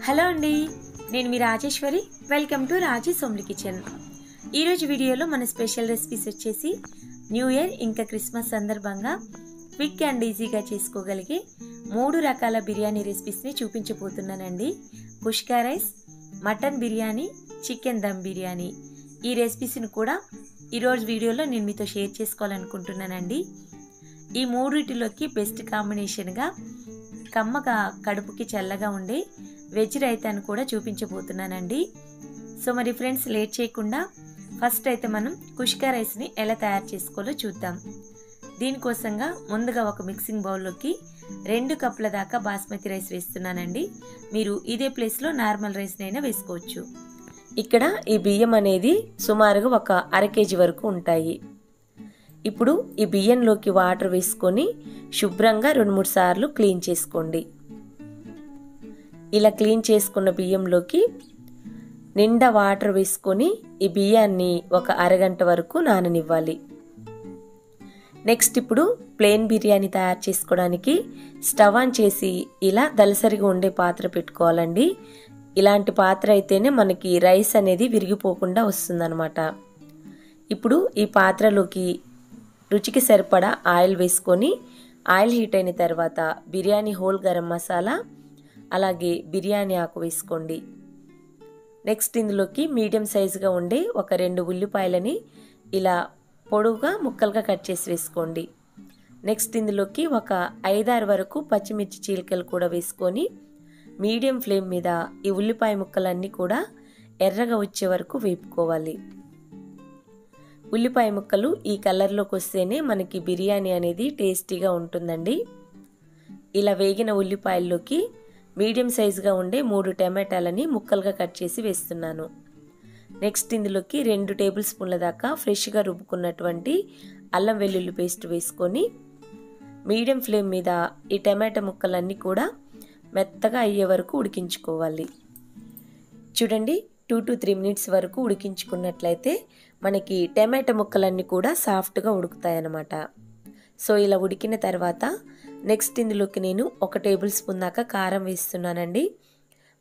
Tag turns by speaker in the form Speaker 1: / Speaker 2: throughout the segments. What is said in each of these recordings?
Speaker 1: Hello అండి, నేను మీ Rajeshwari. Welcome to Rajesh homely kitchen. ఈరోజు వీడియోలో మన స్పెషల్ రెసిపీస్ వచ్చేసి న్యూ ఇయర్ ఇంకా క్రిస్మస్ సందర్భంగా క్విక్ అండ్ ఈజీగా చేసుకోగలిగే 3 రకాల బిర్యానీ రెసిపీస్ని చూపించబోతున్నానండి. Kushka rice, mutton biryani, chicken dum biryani. ఈ రెసిపీస్ని కూడా ఈరోజు వీడియోలో నేను మీతో షేర్ చేసుకోవాలనుకుంటున్నానండి. ఈ మూడిటిలోకి బెస్ట్ కాంబినేషన్గా కమ్మగా కడుపుకి చల్లగా ఉండే వెజ్ రైతాను కూడా చూపించబోతున్నానండి. సో మరి ఫ్రెండ్స్, లేట్ చేయకుండా ఫస్ట్ అయితే మనం కుష్కా రైస్ని ఎలా తయారు చేసుకోవాలో చూద్దాం. దీనికోసంగా ముందుగా ఒక మిక్సింగ్ బౌల్లోకి 2 కప్పుల దాకా బాస్మతి రైస్ వేస్తున్నానండి. మీరు ఇదే ప్లేస్లో నార్మల్ రైస్నైనా వేసుకోవచ్చు. ఇక్కడ ఈ బియ్యం అనేది సుమారుగా ఒక అర కేజీ వరకు ఉంటాయి. ఇప్పుడు ఈ బియ్యంలోకి వాటర్ వేసుకొని శుభ్రంగా 2-3 సార్లు క్లీన్ చేసుకోండి. ఇలా క్లీన్ చేసుకున్న బియ్యంలోకి నిండా వాటర్ వేసుకొని ఈ బియ్యాన్ని ఒక అరగంట వరకు నాననివ్వాలి. నెక్స్ట్ ఇప్పుడు ప్లెయిన్ బిర్యానీ తయారు చేసుకోవడానికి స్టవ్ ఆన్ చేసి ఇలా దలసరిగా ఉండే పాత్ర పెట్టుకోవాలండి. ఇలాంటి పాత్ర అయితేనే మనకి రైస్ అనేది విరిగిపోకుండా వస్తుందన్నమాట. ఇప్పుడు ఈ పాత్రలోకి రుచికి సరిపడా ఆయిల్ వేసుకొని ఆయిల్ హీట్ అయిన తర్వాత బిర్యానీ హోల్ గరం మసాలా అలాగే బిర్యానీ ఆకు వేసుకోండి. నెక్స్ట్ ఇందులోకి మీడియం సైజుగా ఉండే ఒక 2 ఉల్లిపాయలని ఇలా పొడవుగా ముక్కలుగా కట్ చేసి వేసుకోండి. నెక్స్ట్ ఇందులోకి ఒక 5-6 వరకు పచ్చిమిర్చి చీలికలు కూడా వేసుకొని మీడియం ఫ్లేమ్ మీద ఈ ఉల్లిపాయ ముక్కలన్నీ కూడా ఎర్రగా వచ్చే వరకు వేపుకోవాలి. ఉల్లిపాయ ముక్కలు ఈ కలర్లోకి వస్తేనే మనకి బిర్యానీ అనేది టేస్టీగా ఉంటుందండి. ఇలా వేగిన ఉల్లిపాయల్లోకి మీడియం సైజుగా ఉండే 3 టమాటాలని ముక్కలుగా కట్ చేసి వేస్తున్నాను. నెక్స్ట్ ఇందులోకి 2 టేబుల్ స్పూన్ల దాకా ఫ్రెష్గా రుబ్బుకున్నటువంటి అల్లం వెల్లుల్లి పేస్ట్ వేసుకొని మీడియం ఫ్లేమ్ మీద ఈ టమాటా ముక్కలన్నీ కూడా మెత్తగా అయ్యే వరకు ఉడికించుకోవాలి. చూడండి, 2 to 3 మినిట్స్ వరకు ఉడికించుకున్నట్లయితే మనకి టమాటా ముక్కలన్నీ కూడా సాఫ్ట్గా ఉడుకుతాయన్నమాట. సో ఇలా ఉడికిన తర్వాత నెక్స్ట్ ఇందులోకి నేను 1 టేబుల్ స్పూన్ దాకా కారం వేస్తున్నానండి.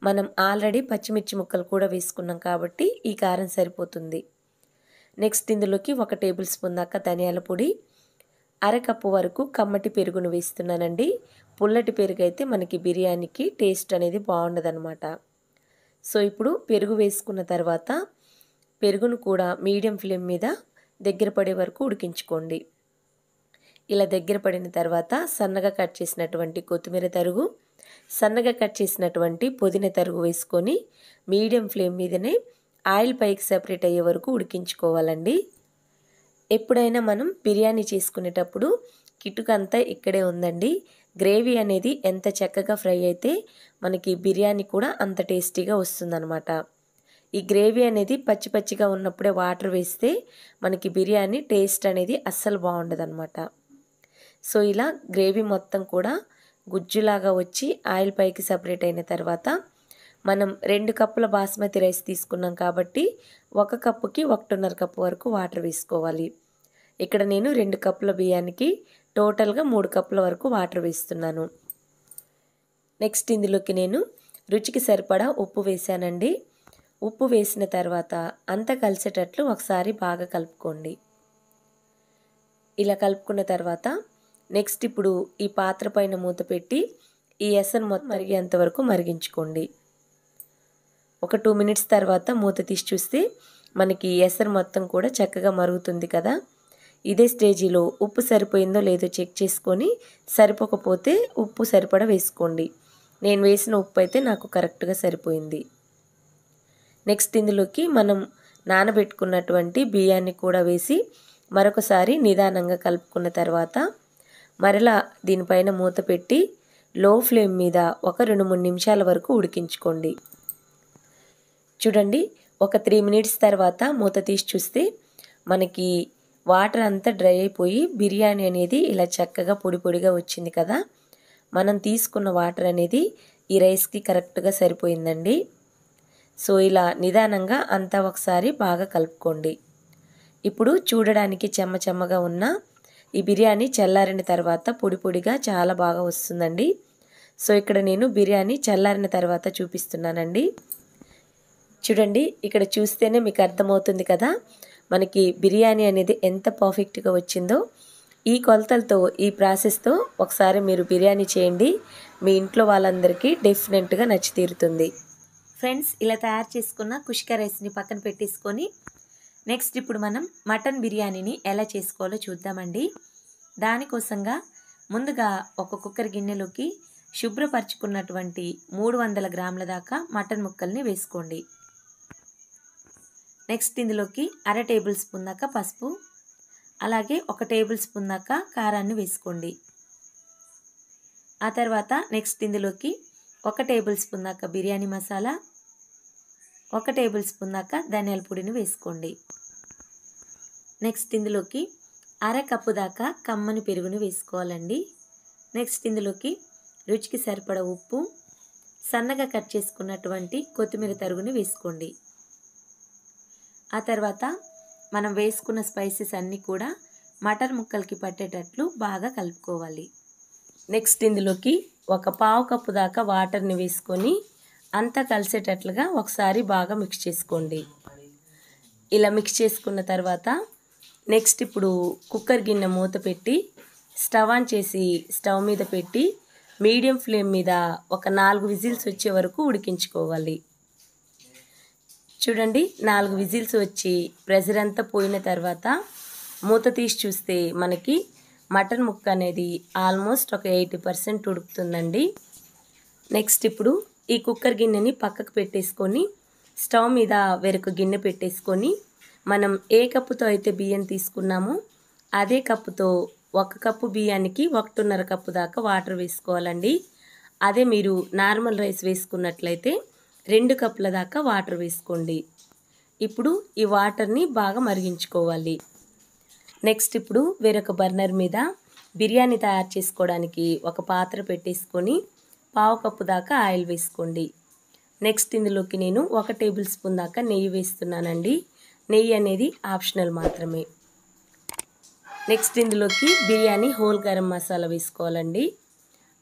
Speaker 1: మనం ఆల్రెడీ పచ్చిమిర్చి ముక్కలు కూడా వేసుకున్నాం కాబట్టి ఈ కారం సరిపోతుంది. నెక్స్ట్ ఇందులోకి 1 టేబుల్ స్పూన్ దాకా ధనియాల పొడి, అరకప్పు వరకు కమ్మటి పెరుగును వేస్తున్నానండి. పుల్లటి పెరుగు అయితే మనకి బిర్యానీకి టేస్ట్ అనేది బాగుండదన్నమాట. సో ఇప్పుడు పెరుగు వేసుకున్న తర్వాత పెరుగును కూడా మీడియం ఫ్లేమ్ మీద దగ్గర పడే వరకు ఉడికించుకోండి. ఇలా దగ్గర పడిన తర్వాత సన్నగా కట్ చేసినటువంటి కొత్తిమీర తరుగు, సన్నగా కట్ చేసినటువంటి పుదీనా తరుగు వేసుకొని మీడియం ఫ్లేమ్ మీదనే ఆయిల్ పైకి సెపరేట్ అయ్యే వరకు ఉడికించుకోవాలండి. ఎప్పుడైనా మనం బిర్యానీ చేసుకునేటప్పుడు కిటుకంతా ఇక్కడే ఉందండి. గ్రేవీ అనేది ఎంత చక్కగా ఫ్రై అయితే మనకి బిర్యానీ కూడా అంత టేస్టీగా వస్తుందన్నమాట. ఈ గ్రేవీ అనేది పచ్చి పచ్చిగా ఉన్నప్పుడే వాటర్ వేస్తే మనకి బిర్యానీ టేస్ట్ అనేది అస్సలు బాగుండదన్నమాట. సో ఇలా గ్రేవీ మొత్తం కూడా గుజ్జులాగా వచ్చి ఆయిల్ పైకి సపరేట్ అయిన తర్వాత మనం 2 కప్పుల బాస్మతి రైస్ తీసుకున్నాం కాబట్టి 1 కప్పుకి 1.5 కప్పు వరకు వాటర్ వేసుకోవాలి. ఇక్కడ నేను 2 కప్పుల బియ్యానికి టోటల్గా 3 కప్పుల వరకు వాటర్ వేస్తున్నాను. నెక్స్ట్ ఇందులోకి నేను రుచికి సరిపడా ఉప్పు వేసానండి. ఉప్పు వేసిన తర్వాత అంతా కలిసేటట్లు ఒకసారి బాగా కలుపుకోండి. ఇలా కలుపుకున్న తర్వాత నెక్స్ట్ ఇప్పుడు ఈ పాత్ర పైన మూత పెట్టి ఈ ఎసరు మొత్తం మరిగేంత వరకు మరిగించుకోండి. ఒక 2 మినిట్స్ తర్వాత మూత తీసి చూస్తే మనకి ఎసరు మొత్తం కూడా చక్కగా మరుగుతుంది కదా. ఇదే స్టేజీలో ఉప్పు సరిపోయిందో లేదో చెక్ చేసుకొని సరిపోకపోతే ఉప్పు సరిపడా వేసుకోండి. నేను వేసిన ఉప్పు అయితే నాకు కరెక్ట్గా సరిపోయింది. నెక్స్ట్ ఇందులోకి మనం నానబెట్టుకున్నటువంటి బియ్యాన్ని కూడా వేసి మరొకసారి నిదానంగా కలుపుకున్న తర్వాత మరలా దీనిపైన మూత పెట్టి లో ఫ్లేమ్ మీద ఒక 2-3 నిమిషాల వరకు ఉడికించుకోండి. చూడండి, ఒక 3 మినిట్స్ తర్వాత మూత తీసి చూస్తే మనకి వాటర్ అంతా డ్రై అయిపోయి బిర్యానీ అనేది ఇలా చక్కగా పొడి పొడిగా వచ్చింది కదా. మనం తీసుకున్న వాటర్ అనేది ఈ రైస్కి కరెక్ట్గా సరిపోయిందండి. సో ఇలా నిదానంగా అంతా ఒకసారి బాగా కలుపుకోండి. ఇప్పుడు చూడడానికి చెమ్మగా ఉన్న ఈ బిర్యానీ చల్లారిన తర్వాత పొడి పొడిగా చాలా బాగా వస్తుందండి. సో ఇక్కడ నేను బిర్యానీ చల్లారిన తర్వాత చూపిస్తున్నానండి. చూడండి, ఇక్కడ చూస్తేనే మీకు అర్థమవుతుంది కదా మనకి బిర్యానీ అనేది ఎంత పర్ఫెక్ట్గా వచ్చిందో. ఈ కొలతలతో, ఈ ప్రాసెస్తో ఒకసారి మీరు బిర్యానీ చేయండి, మీ ఇంట్లో వాళ్ళందరికీ డెఫినెట్గా నచ్చి తీరుతుంది. ఫ్రెండ్స్, ఇలా తయారు చేసుకున్న కుష్కా రైస్ని పక్కన పెట్టేసుకొని నెక్స్ట్ ఇప్పుడు మనం మటన్ బిర్యానీని ఎలా చేసుకోవాలో చూద్దామండి. దానికోసంగా ముందుగా ఒక కుక్కర్ గిన్నెలోకి శుభ్రపరచుకున్నటువంటి 300 గ్రాముల దాకా మటన్ ముక్కల్ని వేసుకోండి. నెక్స్ట్ ఇందులోకి 1/2 టేబుల్ స్పూన్ దాకా పసుపు, అలాగే 1 టేబుల్ స్పూన్ దాకా కారాన్ని వేసుకోండి. ఆ తర్వాత నెక్స్ట్ ఇందులోకి 1 టేబుల్ స్పూన్ దాకా బిర్యానీ మసాలా, 1 టేబుల్ స్పూన్ దాకా ధనియాల పొడిని వేసుకోండి. నెక్స్ట్ ఇందులోకి 1/2 కప్పు దాకా కమ్మని పెరుగుని వేసుకోవాలండి. నెక్స్ట్ ఇందులోకి రుచికి సరిపడ ఉప్పు, సన్నగా కట్ చేసుకున్నటువంటి కొత్తిమీర తరుగుని వేసుకోండి. ఆ తర్వాత మనం వేసుకున్న స్పైసెస్ అన్నీ కూడా మటన్ ముక్కలకి పట్టేటట్లు బాగా కలుపుకోవాలి. నెక్స్ట్ ఇందులోకి 1/4 కప్పు దాకా వాటర్ని వేసుకొని అంతా కలిసేటట్లుగా ఒకసారి బాగా మిక్స్ చేసుకోండి. ఇలా మిక్స్ చేసుకున్న తర్వాత నెక్స్ట్ ఇప్పుడు కుక్కర్ గిన్నె మూత పెట్టి స్టవ్ ఆన్ చేసి స్టవ్ మీద పెట్టి మీడియం ఫ్లేమ్ మీద ఒక 4 విజిల్స్ వచ్చే వరకు ఉడికించుకోవాలి. చూడండి, 4 విజిల్స్ వచ్చి ప్రెషర్ అంతా పోయిన తర్వాత మూత తీసి చూస్తే మనకి మటన్ ముక్క అనేది ఆల్మోస్ట్ ఒక 80% ఉడుకుతుందండి. నెక్స్ట్ ఇప్పుడు ఈ కుక్కర్ గిన్నెని పక్కకు పెట్టేసుకొని స్టవ్ మీద వేరొక గిన్నె పెట్టేసుకొని మనం ఏ కప్పుతో అయితే బియ్యం తీసుకున్నామో అదే కప్పుతో 1 కప్పు బియ్యానికి 1.5 కప్పు దాకా వాటర్ వేసుకోవాలండి. అదే మీరు నార్మల్ రైస్ వేసుకున్నట్లయితే 2 కప్పుల దాకా వాటర్ వేసుకోండి. ఇప్పుడు ఈ వాటర్ని బాగా మరిగించుకోవాలి. నెక్స్ట్ ఇప్పుడు వేరొక బర్నర్ మీద బిర్యానీ తయారు చేసుకోవడానికి ఒక పాత్ర పెట్టేసుకొని 1/4 కప్పు దాకా ఆయిల్ వేసుకోండి. నెక్స్ట్ ఇందులోకి నేను 1 టేబుల్ స్పూన్ దాకా నెయ్యి వేస్తున్నానండి. నెయ్యి అనేది ఆప్షనల్ మాత్రమే. నెక్స్ట్ ఇందులోకి బిర్యానీ హోల్ గరం మసాలా వేసుకోవాలండి.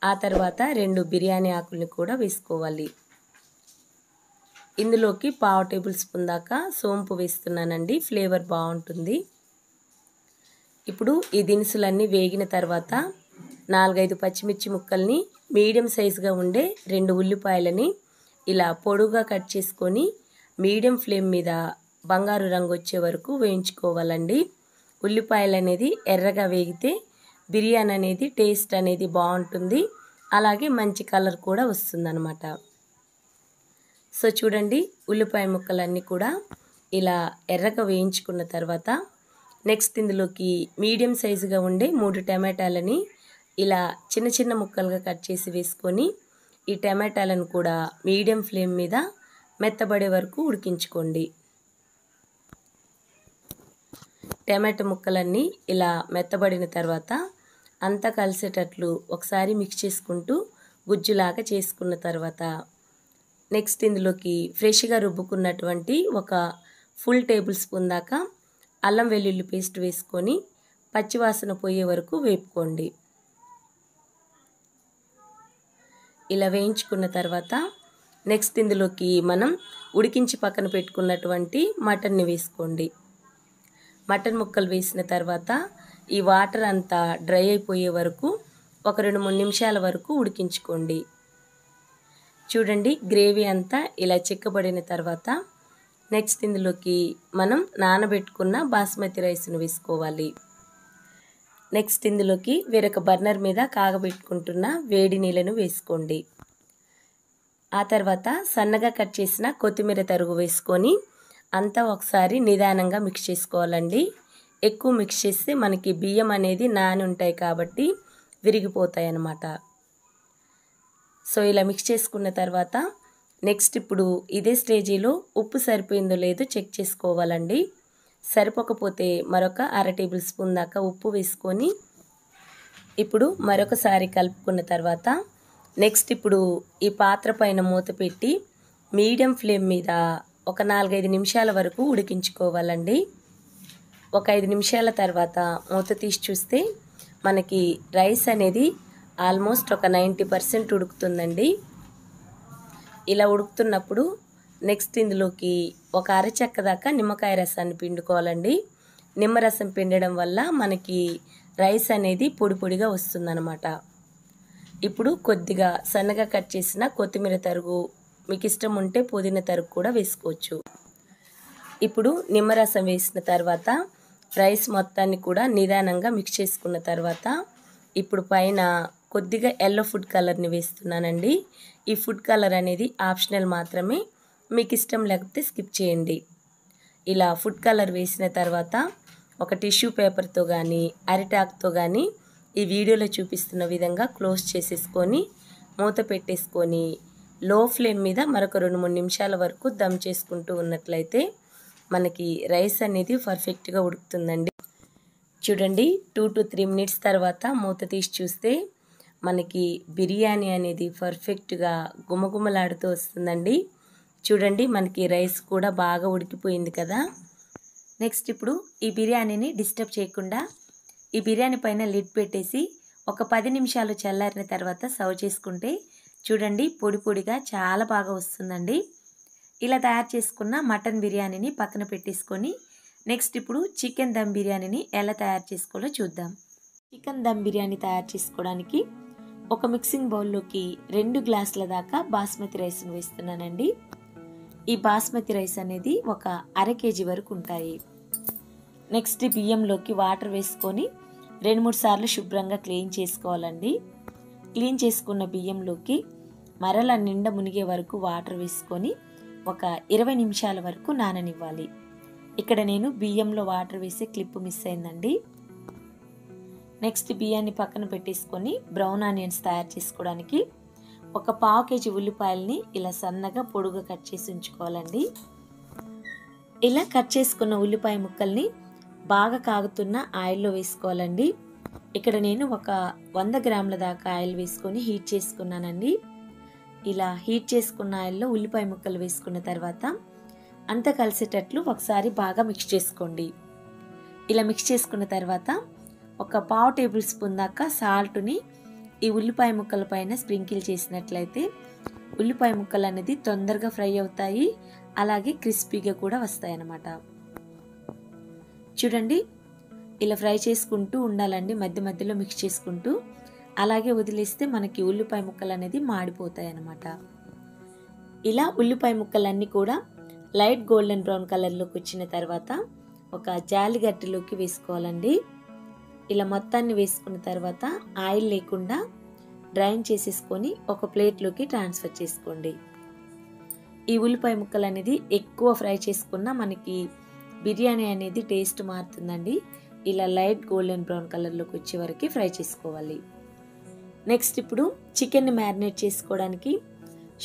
Speaker 1: ఆ తర్వాత 2 బిర్యానీ ఆకుల్ని కూడా వేసుకోవాలి. ఇందులోకి 1/2 టేబుల్ స్పూన్ దాకా సోంపు వేస్తున్నానండి, ఫ్లేవర్ బాగుంటుంది. ఇప్పుడు ఈ దినుసులన్నీ వేగిన తర్వాత 4-5 పచ్చిమిర్చి ముక్కల్ని, మీడియం సైజుగా ఉండే 2 ఉల్లిపాయలని ఇలా పొడుగా కట్ చేసుకొని మీడియం ఫ్లేమ్ మీద బంగారు రంగు వచ్చే వరకు వేయించుకోవాలండి. ఉల్లిపాయలు అనేది ఎర్రగా వేగితే బిర్యానీ అనేది టేస్ట్ అనేది బాగుంటుంది, అలాగే మంచి కలర్ కూడా వస్తుందన్నమాట. సో చూడండి, ఉల్లిపాయ ముక్కలన్నీ కూడా ఇలా ఎర్రగా వేయించుకున్న తర్వాత నెక్స్ట్ ఇందులోకి మీడియం సైజుగా ఉండే 3 టమాటాలని ఇలా చిన్న చిన్న ముక్కలుగా కట్ చేసి వేసుకొని ఈ టమాటాలను కూడా మీడియం ఫ్లేమ్ మీద మెత్తబడే వరకు ఉడికించుకోండి. టమాటా ముక్కలన్నీ ఇలా మెత్తబడిన తర్వాత అంతా కలిసేటట్లు ఒకసారి మిక్స్ చేసుకుంటూ గుజ్జులాగా చేసుకున్న తర్వాత నెక్స్ట్ ఇందులోకి ఫ్రెష్గా రుబ్బుకున్నటువంటి ఒక ఫుల్ టేబుల్ స్పూన్ దాకా అల్లం వెల్లుల్లి పేస్ట్ వేసుకొని పచ్చివాసన పోయే వరకు వేపుకోండి. ఇలా వేయించుకున్న తర్వాత నెక్స్ట్ ఇందులోకి మనం ఉడికించి పక్కన పెట్టుకున్నటువంటి మటన్ని వేసుకోండి. మటన్ ముక్కలు వేసిన తర్వాత ఈ వాటర్ అంతా డ్రై అయిపోయే వరకు ఒక 2-3 నిమిషాల వరకు ఉడికించుకోండి. చూడండి, గ్రేవీ అంతా ఇలా చిక్కబడిన తర్వాత నెక్స్ట్ ఇందులోకి మనం నానబెట్టుకున్న బాస్మతి రైస్ను వేసుకోవాలి. నెక్స్ట్ ఇందులోకి వేరొక బర్నర్ మీద కాగబెట్టుకుంటున్న వేడి నీళ్ళను వేసుకోండి. ఆ తర్వాత సన్నగా కట్ చేసిన కొత్తిమీర తరుగు వేసుకొని అంతా ఒకసారి నిదానంగా మిక్స్ చేసుకోవాలండి. ఎక్కువ మిక్స్ చేస్తే మనకి బియ్యం అనేది నాని ఉంటాయి కాబట్టి విరిగిపోతాయి అన్నమాట. సో ఇలా మిక్స్ చేసుకున్న తర్వాత నెక్స్ట్ ఇప్పుడు ఇదే స్టేజీలో ఉప్పు సరిపోయిందో లేదో చెక్ చేసుకోవాలండి. సరిపోకపోతే మరొక 1/2 టేబుల్ స్పూన్ దాకా ఉప్పు వేసుకొని ఇప్పుడు మరొకసారి కలుపుకున్న తర్వాత నెక్స్ట్ ఇప్పుడు ఈ పాత్ర పైన మూత పెట్టి మీడియం ఫ్లేమ్ మీద ఒక 4-5 నిమిషాల వరకు ఉడికించుకోవాలండి. ఒక 5 నిమిషాల తర్వాత మూత తీసి చూస్తే మనకి రైస్ అనేది ఆల్మోస్ట్ ఒక 90% ఉడుకుతుందండి. ఇలా ఉడుకుతున్నప్పుడు నెక్స్ట్ ఇందులోకి ఒక అరచెక్క దాకా నిమ్మకాయ రసాన్ని పిండుకోవాలండి. నిమ్మరసం పిండడం వల్ల మనకి రైస్ అనేది పొడి పొడిగా వస్తుందన్నమాట. ఇప్పుడు కొద్దిగా సన్నగా కట్ చేసిన కొత్తిమీర తరుగు, మీకు ఇష్టం ఉంటే పుదీనా తరుగు కూడా వేసుకోవచ్చు. ఇప్పుడు నిమ్మరసం వేసిన తర్వాత రైస్ మొత్తాన్ని కూడా నిదానంగా మిక్స్ చేసుకున్న తర్వాత ఇప్పుడు పైన కొద్దిగా ఎల్లో ఫుడ్ కలర్ని వేస్తున్నానండి. ఈ ఫుడ్ కలర్ అనేది ఆప్షనల్ మాత్రమే, మీకు ఇష్టం లేకపోతే స్కిప్ చేయండి. ఇలా ఫుడ్ కలర్ వేసిన తర్వాత ఒక టిష్యూ పేపర్తో కానీ అరిటాక్తో కానీ ఈ వీడియోలో చూపిస్తున్న విధంగా క్లోజ్ చేసేసుకొని మూత పెట్టేసుకొని లో ఫ్లేమ్ మీద మరొక 2-3 నిమిషాల వరకు దమ్ చేసుకుంటూ ఉన్నట్లయితే మనకి రైస్ అనేది పర్ఫెక్ట్గా ఉడుకుతుందండి. చూడండి 2 to 3 మినిట్స్ తర్వాత మూత తీసి చూస్తే మనకి బిర్యానీ అనేది పర్ఫెక్ట్గా గుమగుమలాడుతూ వస్తుందండి. చూడండి మనకి రైస్ కూడా బాగా ఉడికిపోయింది కదా. నెక్స్ట్ ఇప్పుడు ఈ బిర్యానీని డిస్టర్బ్ చేయకుండా ఈ బిర్యానీ పైన లిడ్ పెట్టేసి ఒక 10 నిమిషాలు చల్లారిన తర్వాత సర్వ్ చేసుకుంటే చూడండి పొడి పొడిగా చాలా బాగా వస్తుందండి. ఇలా తయారు చేసుకున్న మటన్ బిర్యానీని పక్కన పెట్టేసుకొని నెక్స్ట్ ఇప్పుడు చికెన్ దమ్ బిర్యానీని ఎలా తయారు చేసుకోవాలో చూద్దాం. చికెన్ దమ్ బిర్యానీ తయారు చేసుకోవడానికి ఒక మిక్సింగ్ బౌల్లోకి 2 గ్లాసుల దాకా బాస్మతి రైస్ను వేస్తున్నానండి. ఈ బాస్మతి రైస్ అనేది ఒక అర కేజీ వరకు ఉంటాయి. నెక్స్ట్ బియ్యంలోకి వాటర్ వేసుకొని 2-3 సార్లు శుభ్రంగా క్లీన్ చేసుకోవాలండి. క్లీన్ చేసుకున్న బియ్యంలోకి మరలా నిండా మునిగే వరకు వాటర్ వేసుకొని ఒక 20 నిమిషాల వరకు నాననివ్వాలి. ఇక్కడ నేను బియ్యంలో వాటర్ వేసే క్లిప్ మిస్ అయిందండి. నెక్స్ట్ బియ్యాన్ని పక్కన పెట్టేసుకొని బ్రౌన్ ఆనియన్స్ తయారు చేసుకోవడానికి ఒక 1/2 కేజీ ఉల్లిపాయలని ఇలా సన్నగా పొడుగా కట్ చేసి ఉంచుకోవాలండి. ఇలా కట్ చేసుకున్న ఉల్లిపాయ ముక్కల్ని బాగా కాగుతున్న ఆయిల్లో వేసుకోవాలండి. ఇక్కడ నేను ఒక 100 గ్రాముల దాకా ఆయిల్ వేసుకొని హీట్ చేసుకున్నానండి. ఇలా హీట్ చేసుకున్న ఆయిల్లో ఉల్లిపాయ ముక్కలు వేసుకున్న తర్వాత అంతా కలిసేటట్లు ఒకసారి బాగా మిక్స్ చేసుకోండి. ఇలా మిక్స్ చేసుకున్న తర్వాత ఒక 1/2 టేబుల్ స్పూన్ దాకా సాల్ట్ని ఈ ఉల్లిపాయ ముక్కల పైన స్ప్రింకిల్ చేసినట్లయితే ఉల్లిపాయ ముక్కలు అనేది తొందరగా ఫ్రై అవుతాయి, అలాగే క్రిస్పీగా కూడా వస్తాయి అన్నమాట. చూడండి ఇలా ఫ్రై చేసుకుంటూ ఉండాలండి, మధ్య మధ్యలో మిక్స్ చేసుకుంటూ. అలాగే వదిలేస్తే మనకి ఉల్లిపాయ ముక్కలు అనేది మాడిపోతాయి అన్నమాట. ఇలా ఉల్లిపాయ ముక్కలన్నీ కూడా లైట్ గోల్డెన్ బ్రౌన్ కలర్లోకి వచ్చిన తర్వాత ఒక జాలిగట్టెలోకి వేసుకోవాలండి. ఇలా మొత్తాన్ని వేసుకున్న తర్వాత ఆయిల్ లేకుండా డ్రైన్ చేసేసుకొని ఒక ప్లేట్లోకి ట్రాన్స్ఫర్ చేసుకోండి. ఈ ఉల్లిపాయ ముక్కలు అనేది ఎక్కువ ఫ్రై చేసుకున్నా మనకి బిర్యానీ అనేది టేస్ట్ మారుతుందండి. ఇలా లైట్ గోల్డెన్ బ్రౌన్ కలర్లోకి వచ్చే వరకు ఫ్రై చేసుకోవాలి. నెక్స్ట్ ఇప్పుడు చికెన్ని మ్యారినేట్ చేసుకోవడానికి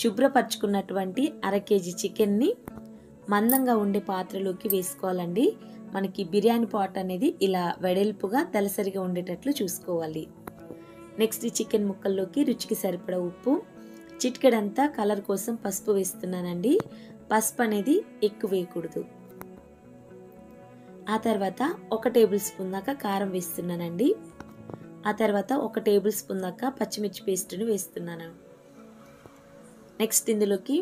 Speaker 1: శుభ్రపరచుకున్నటువంటి అర కేజీ చికెన్ని మందంగా ఉండే పాత్రలోకి వేసుకోవాలండి. మనకి బిర్యానీ పాట్ అనేది ఇలా వెడల్పుగా దలసరిగా ఉండేటట్లు చూసుకోవాలి. నెక్స్ట్ ఈ చికెన్ ముక్కల్లోకి రుచికి సరిపడా ఉప్పు, చిటికెడంతా కలర్ కోసం పసుపు వేస్తున్నానండి. పసుపు అనేది ఎక్కువ వేయకూడదు. ఆ తర్వాత 1 టేబుల్ స్పూన్ దాకా కారం వేస్తున్నానండి. ఆ తర్వాత 1 టేబుల్ స్పూన్ దాకా పచ్చిమిర్చి పేస్ట్ని వేస్తున్నాను. నెక్స్ట్ ఇందులోకి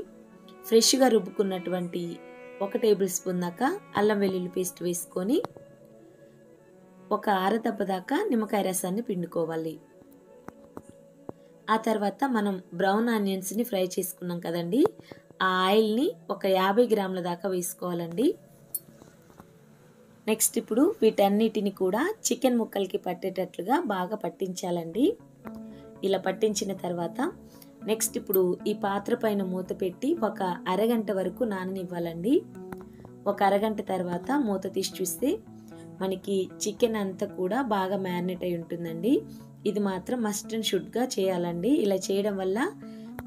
Speaker 1: ఫ్రెష్గా రుబ్బుకున్నటువంటి 1 టేబుల్ స్పూన్ దాకా అల్లం వెల్లుల్లి పేస్ట్ వేసుకొని ఒక అరదబ్బ దాకా నిమ్మకాయ రసాన్ని పిండుకోవాలి. ఆ తర్వాత మనం బ్రౌన్ ఆనియన్స్ని ఫ్రై చేసుకున్నాం కదండి, ఆ ఆయిల్ని ఒక 50 గ్రాముల దాకా వేసుకోవాలండి. నెక్స్ట్ ఇప్పుడు వీటన్నిటిని కూడా చికెన్ ముక్కలకి పట్టేటట్లుగా బాగా పట్టించాలండి. ఇలా పట్టించిన తర్వాత నెక్స్ట్ ఇప్పుడు ఈ పాత్ర పైన మూత పెట్టి ఒక అరగంట వరకు నాననివ్వాలండి. ఒక అరగంట తర్వాత మూత తీసి చూస్తే మనకి చికెన్ అంతా కూడా బాగా మ్యారినేట్ అయి ఉంటుందండి. ఇది మాత్రం మస్ట్ అండ్ షుడ్గా చేయాలండి. ఇలా చేయడం వల్ల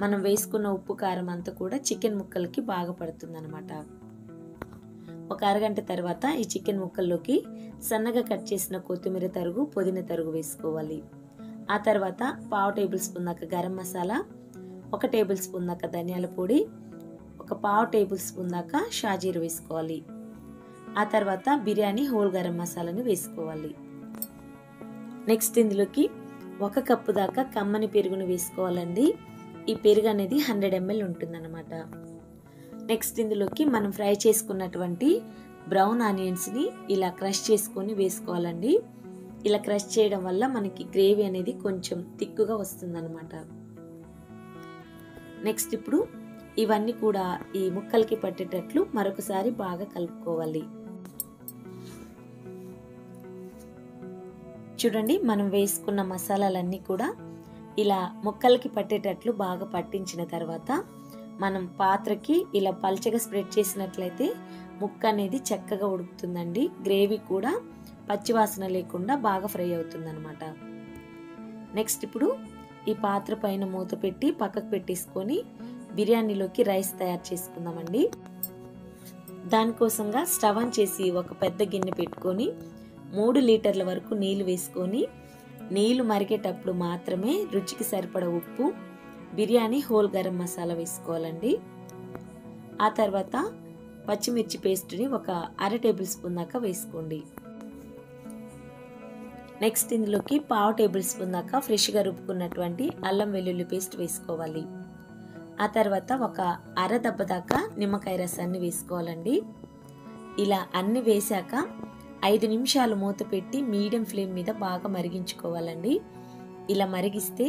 Speaker 1: మనం వేసుకున్న ఉప్పు కారం అంతా కూడా చికెన్ ముక్కలకి బాగా పడుతుందన్నమాట. ఒక అరగంట తర్వాత ఈ చికెన్ ముక్కల్లోకి సన్నగా కట్ చేసిన కొత్తిమీర తరుగు, పుదీనా తరుగు వేసుకోవాలి. ఆ తర్వాత 1/2 టేబుల్ స్పూన్ దాకా గరం మసాలా, 1 టేబుల్ స్పూన్ దాకా ధనియాల పొడి, ఒక 1/2 టేబుల్ స్పూన్ దాకా షాజీరా వేసుకోవాలి. ఆ తర్వాత బిర్యానీ హోల్ గరం మసాలాని వేసుకోవాలి. నెక్స్ట్ ఇందులోకి 1 కప్పు దాకా కమ్మని పెరుగును వేసుకోవాలండి. ఈ పెరుగు అనేది 100 ml ఉంటుందన్నమాట. నెక్స్ట్ ఇందులోకి మనం ఫ్రై చేసుకున్నటువంటి బ్రౌన్ ఆనియన్స్ని ఇలా క్రష్ చేసుకొని వేసుకోవాలండి. ఇలా క్రష్ చేయడం వల్ల మనకి గ్రేవీ అనేది కొంచెం థిక్గా వస్తుందన్నమాట. నెక్స్ట్ ఇప్పుడు ఇవన్నీ కూడా ఈ ముక్కలకి పట్టేటట్లు మరొకసారి బాగా కలుపుకోవాలి. చూడండి, మనం వేసుకున్న మసాలాలన్నీ కూడా ఇలా ముక్కలకి పట్టేటట్లు బాగా పట్టించిన తర్వాత మనం పాత్రకి ఇలా పల్చగా స్ప్రెడ్ చేసినట్లయితే ముక్క అనేది చక్కగా ఉడుకుతుందండి. గ్రేవీ కూడా పచ్చివాసన లేకుండా బాగా ఫ్రై అవుతుందన్నమాట. నెక్స్ట్ ఇప్పుడు ఈ పాత్ర పైన మూత పెట్టి పక్కకు పెట్టేసుకొని బిర్యానీలోకి రైస్ తయారు చేసుకుందామండి. దానికోసంగా స్టవ్ ఆన్ చేసి ఒక పెద్ద గిన్నె పెట్టుకొని 3 లీటర్ల వరకు నీళ్లు వేసుకొని నీళ్లు మరిగేటప్పుడు మాత్రమే రుచికి సరిపడ ఉప్పు, బిర్యానీ హోల్ గరం మసాలా వేసుకోవాలండి. ఆ తర్వాత పచ్చిమిర్చి పేస్ట్ని ఒక 1/2 టేబుల్ స్పూన్ దాకా వేసుకోండి. నెక్స్ట్ ఇందులోకి 1/2 టేబుల్ స్పూన్ దాకా ఫ్రెష్గా రుబ్బుకున్నటువంటి అల్లం వెల్లుల్లి పేస్ట్ వేసుకోవాలి. ఆ తర్వాత ఒక 1/2 దెబ్బ దాకా నిమ్మకాయ రసాన్ని వేసుకోవాలండి. ఇలా అన్ని వేశాక 5 నిమిషాలు మూత పెట్టి మీడియం ఫ్లేమ్ మీద బాగా మరిగించుకోవాలండి. ఇలా మరిగిస్తే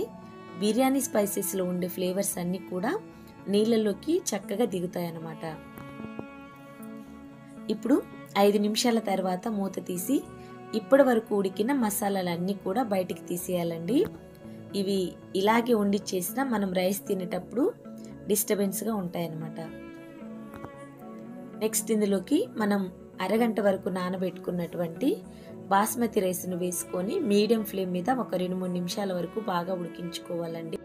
Speaker 1: బిర్యానీ స్పైసెస్లో ఉండే ఫ్లేవర్స్ అన్నీ కూడా నీళ్ళలోకి చక్కగా దిగుతాయి అన్నమాట. ఇప్పుడు 5 నిమిషాల తర్వాత మూత తీసి ఇప్పటి వరకు ఉడికిన మసాలాలన్నీ కూడా బయటికి తీసేయాలండి. ఇవి ఇలాగే ఉండి చేసినా మనం రైస్ తినేటప్పుడు డిస్టర్బెన్స్గా ఉంటాయన్నమాట. నెక్స్ట్ ఇందులోకి మనం అరగంట వరకు నానబెట్టుకున్నటువంటి బాస్మతి రైస్ను వేసుకొని మీడియం ఫ్లేమ్ మీద ఒక 2-3 నిమిషాల వరకు బాగా ఉడికించుకోవాలండి.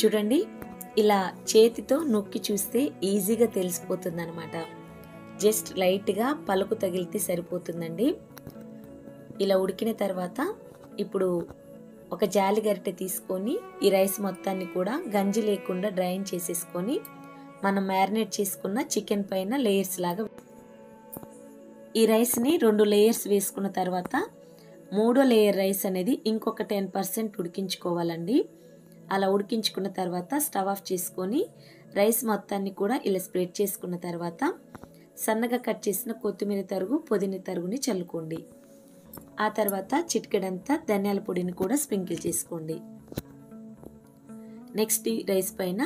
Speaker 1: చూడండి, ఇలా చేతితో నొక్కి చూస్తే ఈజీగా తెలిసిపోతుంది అనమాట. జస్ట్ లైట్గా పలుకు తగిలితే సరిపోతుందండి. ఇలా ఉడికిన తర్వాత ఇప్పుడు ఒక జాలి గరిటె తీసుకొని ఈ రైస్ మొత్తాన్ని కూడా గంజి లేకుండా డ్రైన్ చేసేసుకొని మనం మ్యారినేట్ చేసుకున్న చికెన్ పైన లేయర్స్ లాగా ఈ రైస్ని 2 లేయర్స్ వేసుకున్న తర్వాత 3వ లేయర్ రైస్ అనేది ఇంకొక 10% ఉడికించుకోవాలండి. అలా ఉడికించుకున్న తర్వాత స్టవ్ ఆఫ్ చేసుకొని రైస్ మొత్తాన్ని కూడా ఇలా స్ప్రెడ్ చేసుకున్న తర్వాత సన్నగా కట్ చేసిన కొత్తిమీర తరుగు, పుదీనా తరుగుని చల్లుకోండి. ఆ తర్వాత చిటికెడంతా ధనియాల పొడిని కూడా స్ప్రింకిల్ చేసుకోండి. నెక్స్ట్ ఈ రైస్ పైన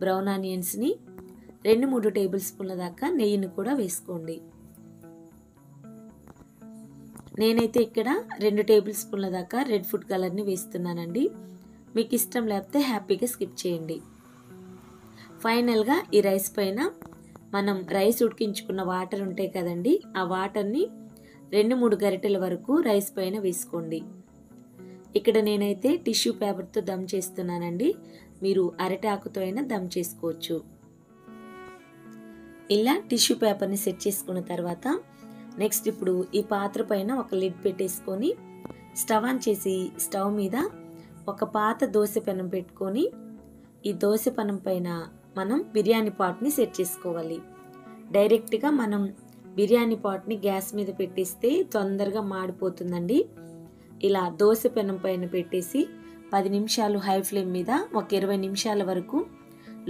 Speaker 1: బ్రౌన్ ఆనియన్స్ని 2-3 టేబుల్ స్పూన్ల దాకా నెయ్యిని కూడా వేసుకోండి. నేనైతే ఇక్కడ 2 టేబుల్ స్పూన్ల దాకా రెడ్ ఫుడ్ కలర్ని వేస్తున్నానండి. మీకు ఇష్టం లేకపోతే హ్యాపీగా స్కిప్ చేయండి. ఫైనల్గా ఈ రైస్ పైన మనం రైస్ ఉడికించుకున్న వాటర్ ఉంటాయి కదండి, ఆ వాటర్ని 2-3 గరిటెల వరకు రైస్ పైన వేసుకోండి. ఇక్కడ నేనైతే టిష్యూ పేపర్తో దమ్ చేస్తున్నానండి. మీరు అరటాకుతో అయినా దమ్ చేసుకోవచ్చు. ఇలా టిష్యూ పేపర్ని సెట్ చేసుకున్న తర్వాత నెక్స్ట్ ఇప్పుడు ఈ పాత్ర పైన ఒక లిడ్ పెట్టేసుకొని స్టవ్ ఆన్ చేసి స్టవ్ మీద ఒక పాత దోశ పెనం పెట్టుకొని ఈ దోశ పెనం పైన మనం బిర్యానీ పాట్ని సెట్ చేసుకోవాలి. డైరెక్ట్గా మనం బిర్యానీ పాట్ని గ్యాస్ మీద పెట్టేస్తే తొందరగా మాడిపోతుందండి. ఇలా దోశ పెనం పైన పెట్టేసి 10 నిమిషాలు హై ఫ్లేమ్ మీద ఒక 20 నిమిషాల వరకు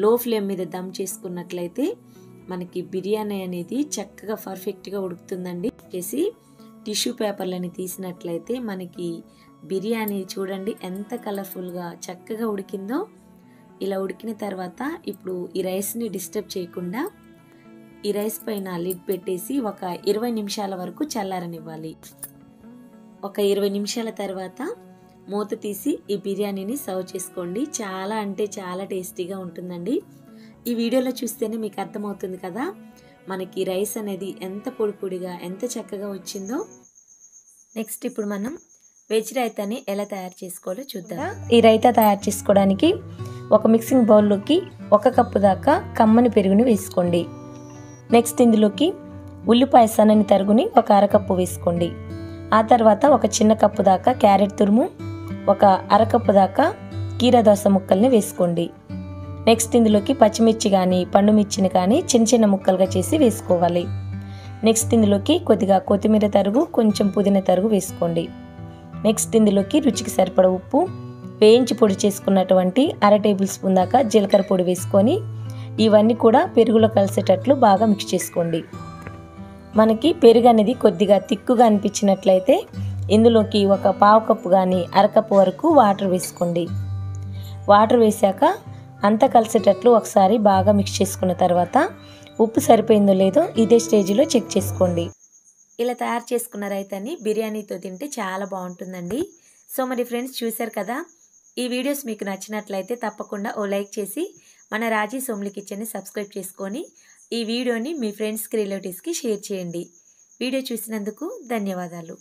Speaker 1: లో ఫ్లేమ్ మీద దమ్ చేసుకున్నట్లయితే మనకి బిర్యానీ అనేది చక్కగా పర్ఫెక్ట్గా ఉడుకుతుందండి. చేసి టిష్యూ పేపర్లని తీసినట్లయితే మనకి బిర్యానీ చూడండి ఎంత కలర్ఫుల్గా చక్కగా ఉడికిందో. ఇలా ఉడికిన తర్వాత ఇప్పుడు ఈ రైస్ని డిస్టర్బ్ చేయకుండా ఈ రైస్ పైన లిడ్ పెట్టేసి ఒక 20 నిమిషాల వరకు చల్లారనివ్వాలి. ఒక 20 నిమిషాల తర్వాత మూత తీసి ఈ బిర్యానీని సర్వ్ చేసుకోండి. చాలా అంటే చాలా టేస్టీగా ఉంటుందండి. ఈ వీడియోలో చూస్తేనే మీకు అర్థమవుతుంది కదా మనకి రైస్ అనేది ఎంత పొడి పొడిగా ఎంత చక్కగా వచ్చిందో. నెక్స్ట్ ఇప్పుడు మనం వెజ్ రైతాని ఎలా తయారు చేసుకోవాలో చూద్దాం. ఈ రైతా తయారు చేసుకోవడానికి ఒక మిక్సింగ్ బౌల్లోకి 1 కప్పు దాకా కమ్మని పెరుగుని వేసుకోండి. నెక్స్ట్ ఇందులోకి ఉల్లిపాయ సన్నని తరుగుని ఒక 1/2 కప్పు వేసుకోండి. ఆ తర్వాత ఒక చిన్న కప్పు దాకా క్యారెట్ తురుము, ఒక 1/2 కప్పు దాకా కీరా దోస ముక్కల్ని వేసుకోండి. నెక్స్ట్ ఇందులోకి పచ్చిమిర్చి కానీ పండు మిర్చిని కానీ చిన్న చిన్న ముక్కలుగా చేసి వేసుకోవాలి. నెక్స్ట్ ఇందులోకి కొద్దిగా కొత్తిమీర తరుగు, కొంచెం పుదీనా తరుగు వేసుకోండి. నెక్స్ట్ ఇందులోకి రుచికి సరిపడ ఉప్పు, వేయించి పొడి చేసుకున్నటువంటి 1/2 టేబుల్ స్పూన్ దాకా జీలకర్ర పొడి వేసుకొని ఇవన్నీ కూడా పెరుగులో కలిసేటట్లు బాగా మిక్స్ చేసుకోండి. మనకి పెరుగు అనేది కొద్దిగా తిక్కుగా అనిపించినట్లయితే ఇందులోకి ఒక 1/2 కప్పు కానీ 1/2 కప్పు వరకు వాటర్ వేసుకోండి. వాటర్ వేసాక అంతా కలిసేటట్లు ఒకసారి బాగా మిక్స్ చేసుకున్న తర్వాత ఉప్పు సరిపోయిందో లేదో ఇదే స్టేజ్లో చెక్ చేసుకోండి. ఇలా తయారు చేసుకున్న రైతాని బిర్యానీతో తింటే చాలా బాగుంటుందండి. సో మరి ఫ్రెండ్స్, చూశారు కదా, ఈ వీడియోస్ మీకు నచ్చినట్లయితే తప్పకుండా ఓ లైక్ చేసి మన రాజీ సోమ్లీ కిచెన్ని సబ్స్క్రైబ్ చేసుకొని ఈ వీడియోని మీ ఫ్రెండ్స్కి, రిలేటివ్స్కి షేర్ చేయండి. వీడియో చూసినందుకు ధన్యవాదాలు.